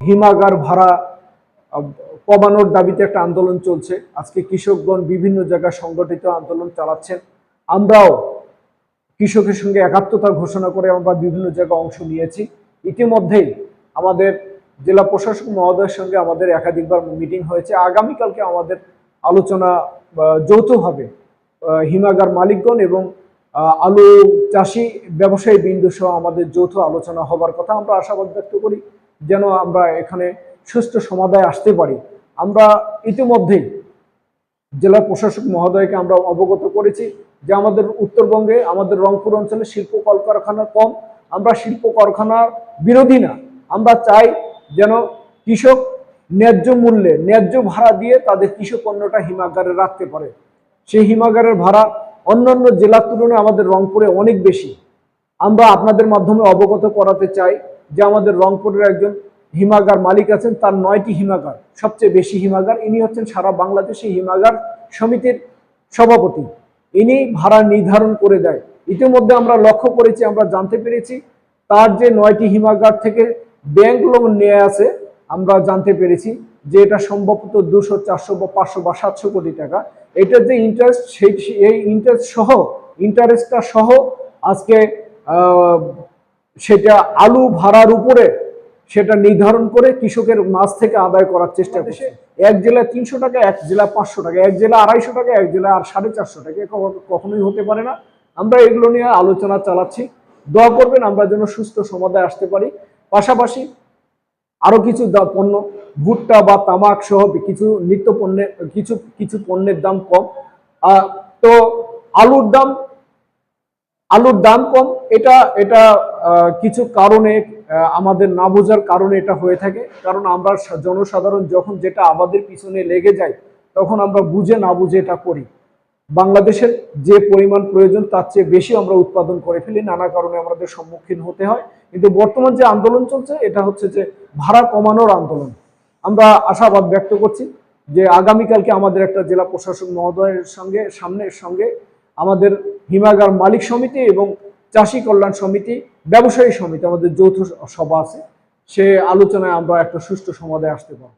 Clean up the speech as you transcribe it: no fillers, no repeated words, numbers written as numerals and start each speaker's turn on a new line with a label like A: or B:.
A: হিমাগার ভাড়া কমানোর দাবিতে একটা আন্দোলন চলছে। আজকে কৃষকগণ বিভিন্ন জায়গায় সংগঠিত আন্দোলন চালাচ্ছেন। আমরাও কৃষকের সঙ্গে একাত্মতা ঘোষণা করে আমরা বিভিন্ন জায়গায় অংশ নিয়েছি। ইতিমধ্যেই আমাদের জেলা প্রশাসক মহোদয়ের সঙ্গে আমাদের একাধিকবার মিটিং হয়েছে। আগামীকালকে আমাদের আলোচনা যৌথভাবে হিমাগার মালিকগণ এবং আলু চাষি ব্যবসায়ী বিন্দু সহ আমাদের যৌথ আলোচনা হবার কথা। আমরা আশাবাদ ব্যক্ত করি যেন আমরা এখানে সুষ্ঠু সমাধানে আসতে পারি। আমরা ইতিমধ্যেই জেলা প্রশাসক মহোদয়কে আমরা অবগত করেছি যে আমাদের উত্তরবঙ্গে আমাদের রংপুর অঞ্চলে শিল্প কলকারখানা কম। আমরা শিল্প কারখানার বিরোধী না, আমরা চাই যেন কৃষক ন্যায্য মূল্যে ন্যায্য ভাড়া দিয়ে তাদের কৃষক পণ্যটা হিমাগারে রাখতে পারে। সেই হিমাগারের ভাড়া অন্যান্য জেলার তুলনায় আমাদের রংপুরে অনেক বেশি। আমরা আপনাদের মাধ্যমে অবগত করাতে চাই যে আমাদের রংপুরের একজন হিমাগার মালিক আছেন, তার 9টি হিমাগার, সবচেয়ে বেশি হিমাগার। ইনি হচ্ছেন সারা বাংলাদেশে হিমাগার সমিতির সভাপতি। ইনি ভাড়া নির্ধারণ করে দেয়। ইতিমধ্যে আমরা লক্ষ্য করেছি, আমরা জানতে পেরেছি তার যে 9টি হিমাগার থেকে ব্যাংক লোন নিয়ে আছে, আমরা জানতে পেরেছি যে এটা সম্ভবত 200, 400 বা 500 বা 700 কোটি টাকা। এটার যে ইন্টারেস্ট, এই ইন্টারেস্টটা সহ আজকে সেটা আলু ভাড়ার উপরে সেটা নির্ধারণ করে কৃষকের মাছ থেকে আদায় করার চেষ্টা করছে। এক জেলায় 300 টাকা, এক জেলায় 500 টাকা, এক জেলায় 250 টাকা, এক জেলায় আর 450 টাকা। কখনোই হতে পারে না। আমরা এগুলো নিয়ে আলোচনা চালাচ্ছি। দোয়া করবেন আমরা যেন সুস্থ সমাধানে আসতে পারি। পাশাপাশি আরো কিছু পণ্য, ভুট্টা বা তামাক সহ কিছু নিত্য পণ্যের কিছু পণ্যের দাম কম। তো আলুর দাম কম, এটা কিছু কারণে আমাদের না বোঝার কারণে এটা হয়ে থাকে। কারণ আমরা জনসাধারণ যখন যেটা আমাদের পিছনে লেগে যায় তখন আমরা বুঝে না বুঝে এটা করি। বাংলাদেশের যে পরিমাণ প্রয়োজন তার চেয়ে বেশি আমরা উৎপাদন করে ফেলি, নানা কারণে আমাদের সম্মুখীন হতে হয়। কিন্তু বর্তমান যে আন্দোলন চলছে এটা হচ্ছে যে ভাড়া কমানোর আন্দোলন। আমরা আশাবাদ ব্যক্ত করছি যে আগামীকালকে আমাদের একটা জেলা প্রশাসক মহোদয়ের সঙ্গে আমাদের হিমাগার মালিক সমিতি এবং চাষী কল্যাণ সমিতি, ব্যবসায়ী সমিতি, আমাদের যৌথ সভা আছে। সে আলোচনায় আমরা একটা সুষ্ঠু সমাধানে আসতে পারব।